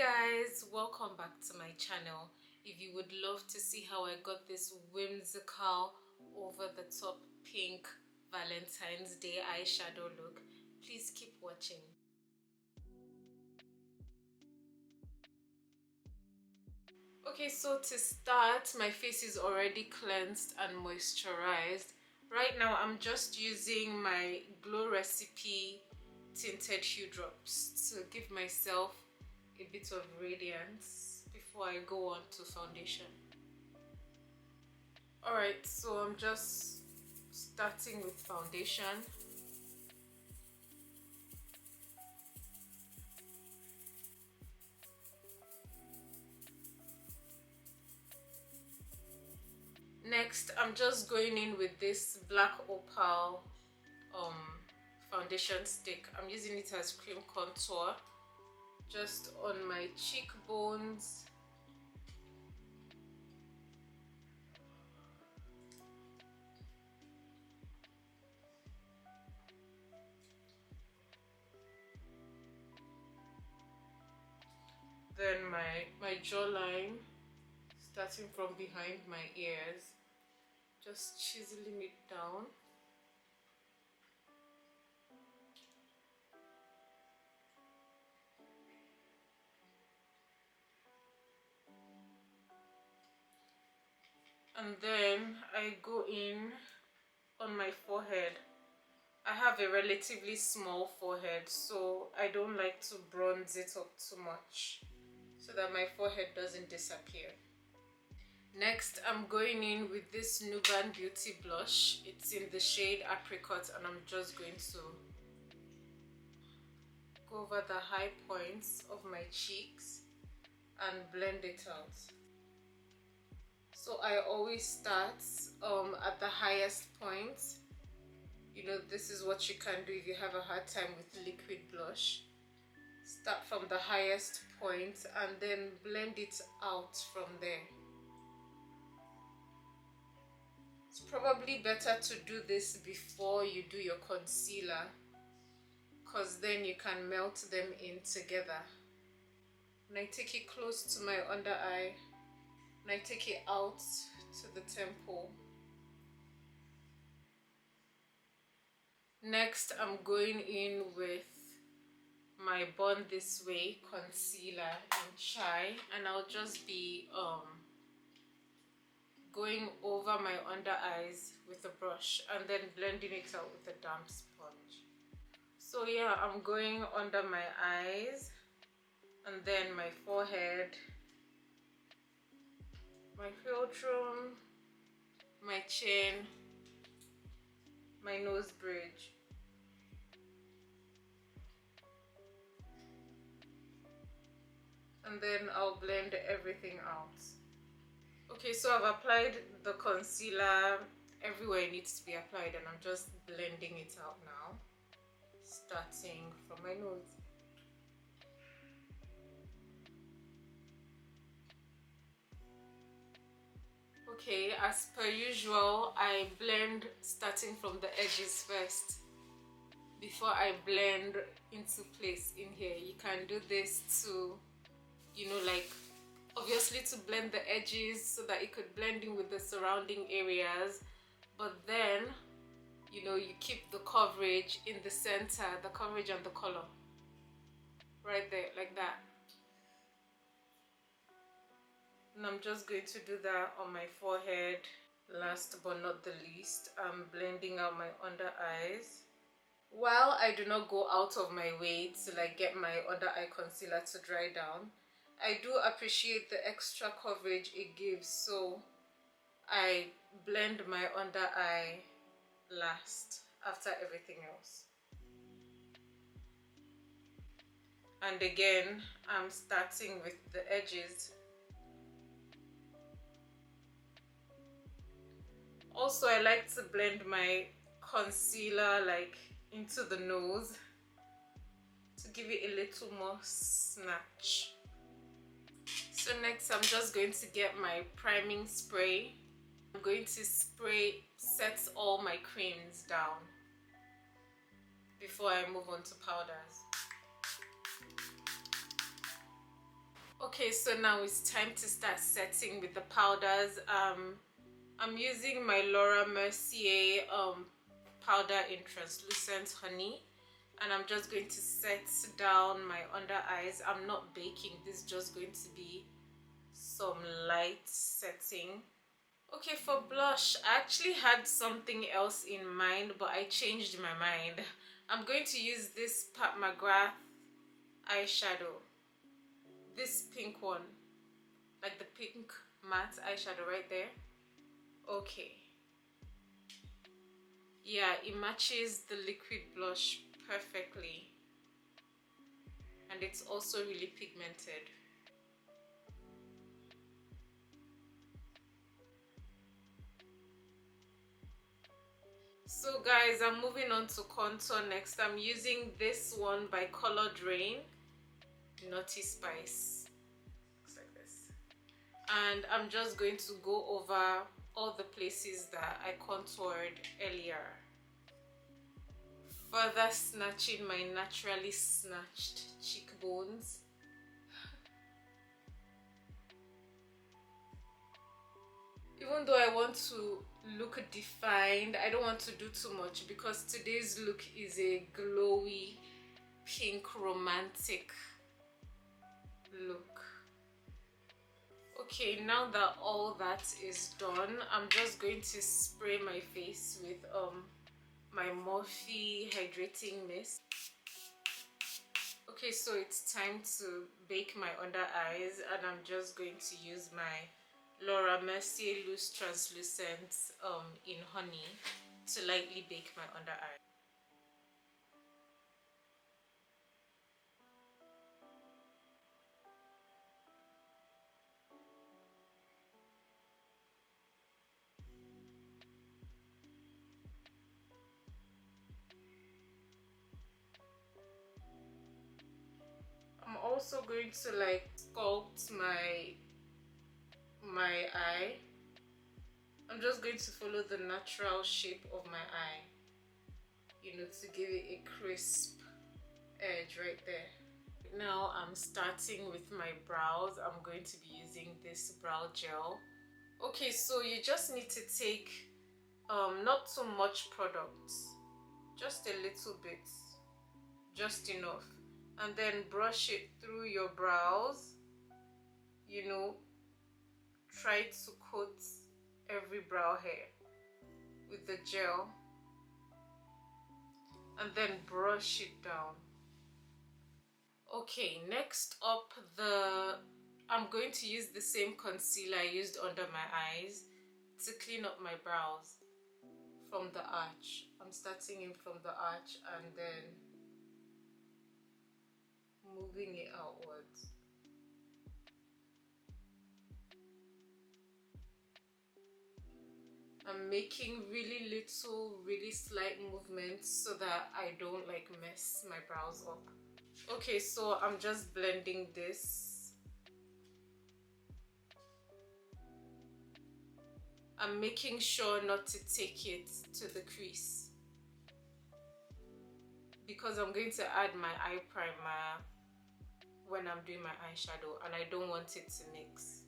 Guys, welcome back to my channel. If you would love to see how I got this whimsical over the top pink Valentine's Day eyeshadow look, please keep watching. Okay, so to start, my face is already cleansed and moisturized. Right now I'm just using my Glow Recipe tinted hue drops to give myself a bit of radiance before I go on to foundation. Alright, so I'm just starting with foundation. Next, I'm just going in with this black opal foundation stick. I'm using it as cream contour just on my cheekbones, then my jawline, starting from behind my ears, just chiseling it down. And then I go in on my forehead. I have a relatively small forehead, so I don't like to bronze it up too much so that my forehead doesn't disappear. Next, I'm going in with this Nuban Beauty blush. It's in the shade Apricot, and I'm just going to go over the high points of my cheeks and blend it out. So I always start at the highest point. You know, this is what you can do if you have a hard time with liquid blush. Start from the highest point and then blend it out from there. It's probably better to do this before you do your concealer, because then you can melt them in together. And I take it close to my under eye, and I take it out to the temple. Next, I'm going in with my Born This Way concealer in Chai, and I'll just be going over my under eyes with a brush and then blending it out with a damp sponge. So yeah, I'm going under my eyes and then my forehead, my philtrum, my chin, my nose bridge. And then I'll blend everything out. Okay, so I've applied the concealer everywhere it needs to be applied, and I'm just blending it out now, starting from my nose. Okay, as per usual, I blend starting from the edges first before I blend into place in here. You can do this to, you know, like obviously to blend the edges so that it could blend in with the surrounding areas, but then, you know, you keep the coverage in the center, the coverage and the color right there, like that. And I'm just going to do that on my forehead. Last but not the least, I'm blending out my under eyes. While I do not go out of my way to like get my under eye concealer to dry down, I do appreciate the extra coverage it gives, so I blend my under eye last after everything else. And again, I'm starting with the edges. Also, I like to blend my concealer like into the nose to give it a little more snatch. So next, I'm just going to get my priming spray. I'm going to set all my creams down before I move on to powders. Okay, so now it's time to start setting with the powders. I'm using my Laura Mercier powder in translucent honey, and I'm just going to set down my under eyes. I'm not baking, this is just going to be some light setting. Okay, for blush, I actually had something else in mind, but I changed my mind. I'm going to use this Pat McGrath eyeshadow, this pink one, like the pink matte eyeshadow right there. Okay, yeah, it matches the liquid blush perfectly, and it's also really pigmented. So guys, I'm moving on to contour next. I'm using this one by Color Drain, Naughty Spice. Looks like this. And I'm just going to go over all the places that I contoured earlier, further snatching my naturally snatched cheekbones. Even though I want to look defined, I don't want to do too much because today's look is a glowy pink romantic look. Okay, now that all that is done, I'm just going to spray my face with my Morphe hydrating mist. Okay, so it's time to bake my under eyes, and I'm just going to use my Laura Mercier Loose Translucent in honey to lightly bake my under eye. I'm also going to like sculpt my eye. I'm just going to follow the natural shape of my eye, you know, to give it a crisp edge right there. Now I'm starting with my brows. I'm going to be using this brow gel. Okay, so you just need to take not too much product, just a little bit, just enough, and then brush it through your brows. You know, try to coat every brow hair with the gel, and then brush it down. Okay, next up, I'm going to use the same concealer I used under my eyes to clean up my brows from the arch. I'm starting in from the arch and then moving it outwards. I'm making really little, really slight movements so that I don't like mess my brows up. Okay, so I'm just blending this. I'm making sure not to take it to the crease because I'm going to add my eye primer when I'm doing my eyeshadow and I don't want it to mix.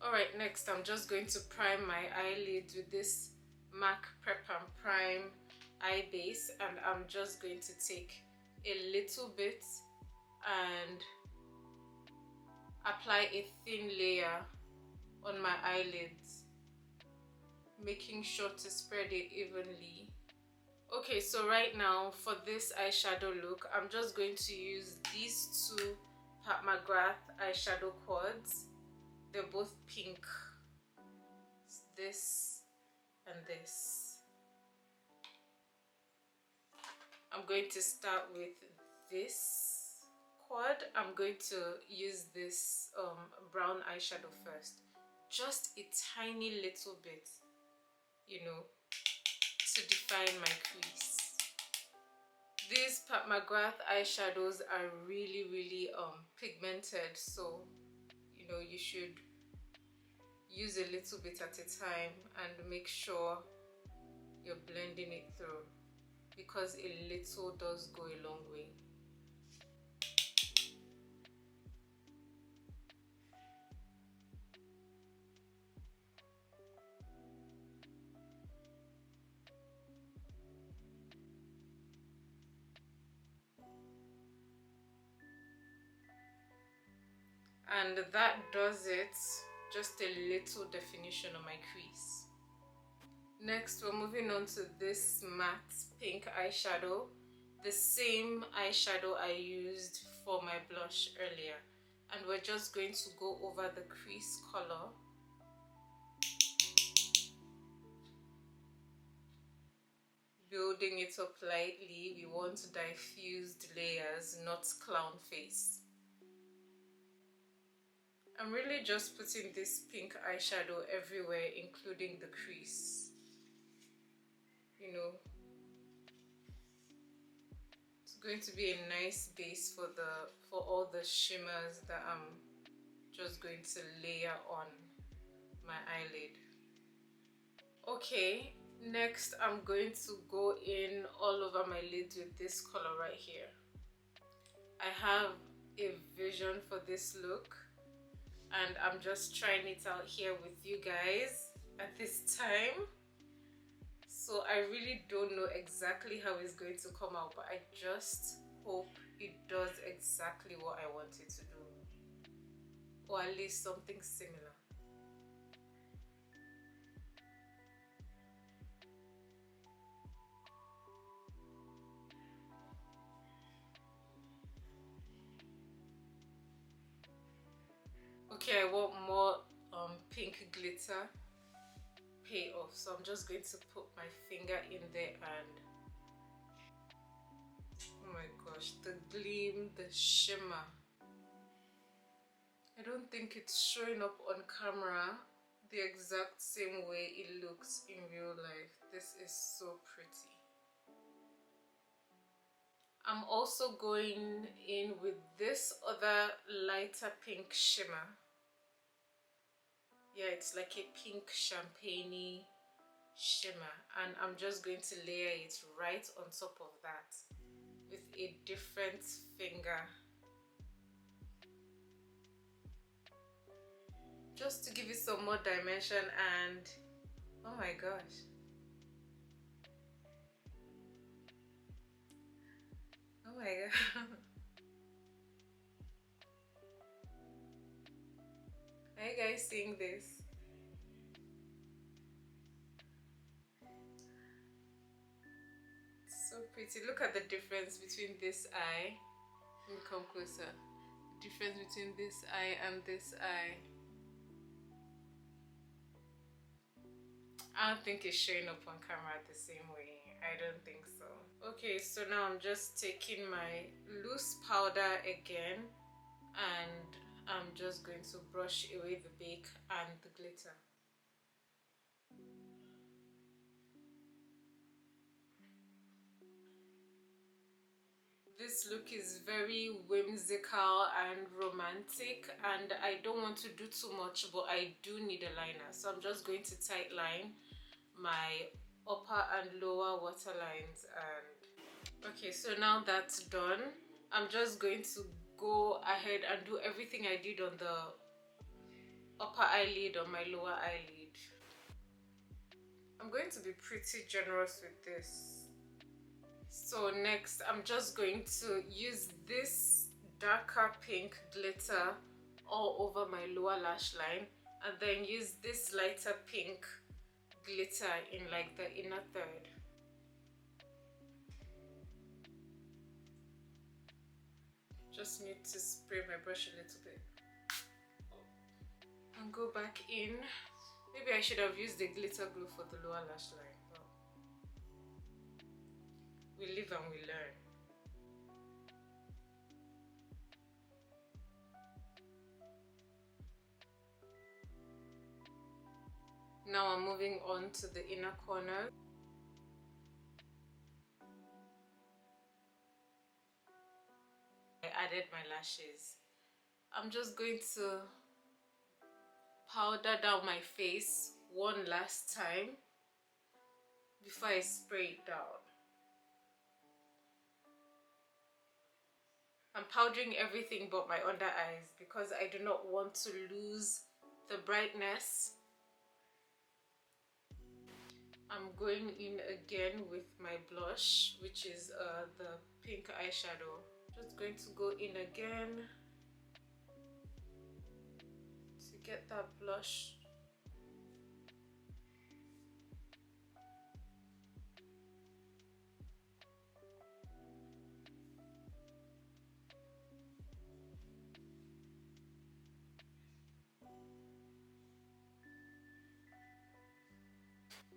Alright, next I'm just going to prime my eyelids with this MAC Prep and Prime eye base, and I'm just going to take a little bit and apply a thin layer on my eyelids, making sure to spread it evenly. Okay, so right now for this eyeshadow look, I'm just going to use these two Pat McGrath eyeshadow quads. They're both pink. It's this and this. I'm going to start with this quad. I'm going to use this brown eyeshadow first. Just a tiny little bit, you know, to define my crease. These Pat McGrath eyeshadows are really, really pigmented, so you know you should use a little bit at a time and make sure you're blending it through, because a little does go a long way. And that does it. Just a little definition on my crease. Next, we're moving on to this matte pink eyeshadow, the same eyeshadow I used for my blush earlier, and we're just going to go over the crease color. Building it up lightly. We want diffused layers, not clown face. I'm really just putting this pink eyeshadow everywhere, including the crease. You know, it's going to be a nice base for all the shimmers that I'm just going to layer on my eyelid. Okay, next I'm going to go in all over my lid with this color right here. I have a vision for this look, and I'm just trying it out here with you guys at this time. So I really don't know exactly how it's going to come out, but I just hope it does exactly what I want it to do, or at least something similar. Okay, I want more pink glitter payoff, so I'm just going to put my finger in there and oh my gosh, the gleam, the shimmer. I don't think it's showing up on camera the exact same way it looks in real life. This is so pretty. I'm also going in with this other lighter pink shimmer. Yeah, it's like a pink champagne-y shimmer, and I'm just going to layer it right on top of that with a different finger, just to give it some more dimension. And oh my gosh, oh my god. Are you guys seeing this? It's so pretty. Look at the difference between this eye. Let me come closer. The difference between this eye and this eye. I don't think it's showing up on camera the same way. I don't think so. Okay, so now I'm just taking my loose powder again, and I'm just going to brush away the bake and the glitter. This look is very whimsical and romantic, and I don't want to do too much, but I do need a liner, so I'm just going to tight line my upper and lower waterlines. And okay, so now that's done, I'm just going to go ahead and do everything I did on the upper eyelid on my lower eyelid. I'm going to be pretty generous with this. So next, I'm just going to use this darker pink glitter all over my lower lash line, and then use this lighter pink glitter in like the inner third. Just need to spray my brush a little bit and go back in. Maybe I should have used the glitter glue for the lower lash line, but we live and we learn. Now I'm moving on to the inner corner. I added my lashes. I'm just going to powder down my face one last time before I spray it down. I'm powdering everything but my under eyes because I do not want to lose the brightness. I'm going in again with my blush, which is the pink eyeshadow. Just going to go in again get that blush.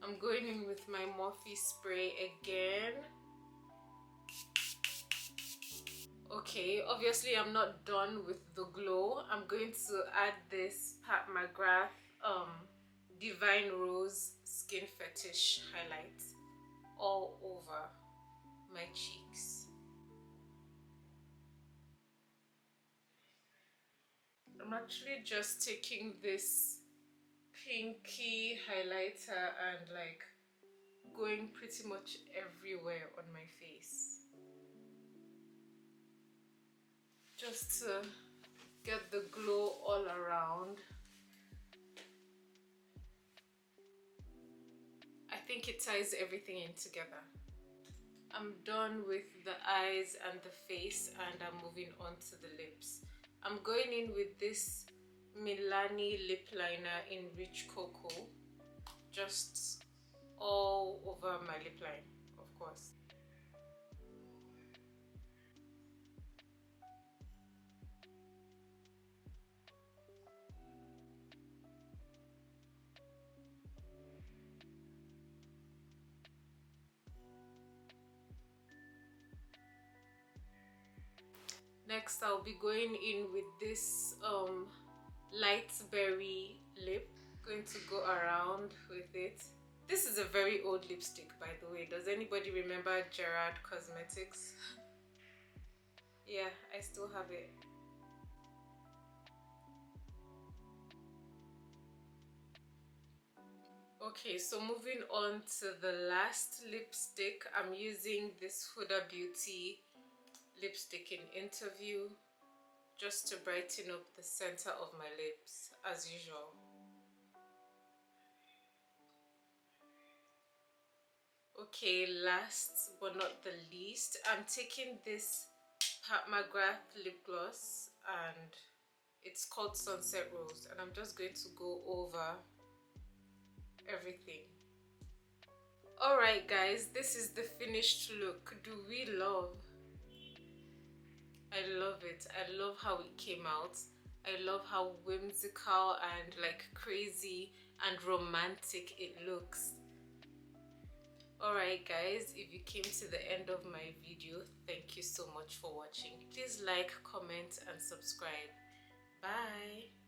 I'm going in with my Morphe spray again. Okay, obviously I'm not done with the glow. I'm going to add this Pat McGrath Divine Rose Skin Fetish highlight all over my cheeks. I'm actually just taking this pinky highlighter and like going pretty much everywhere on my face, just to get the glow all around. I think it ties everything in together. I'm done with the eyes and the face, and I'm moving on to the lips. I'm going in with this Milani lip liner in Rich Cocoa, just all over my lip line, of course. Next, I'll be going in with this light berry lip. Going to go around with it. This is a very old lipstick, by the way. Does anybody remember Gerard Cosmetics? Yeah, I still have it. Okay, so moving on to the last lipstick, I'm using this Huda Beauty lipstick in Interview, just to brighten up the center of my lips as usual. Okay, last but not the least, I'm taking this Pat McGrath lip gloss and it's called Sunset Rose, and I'm just going to go over everything. Alright guys, this is the finished look. Do we love? I love it. I love how it came out. I love how whimsical and like crazy and romantic it looks. Alright guys, if you came to the end of my video, thank you so much for watching. Please like, comment and subscribe. Bye.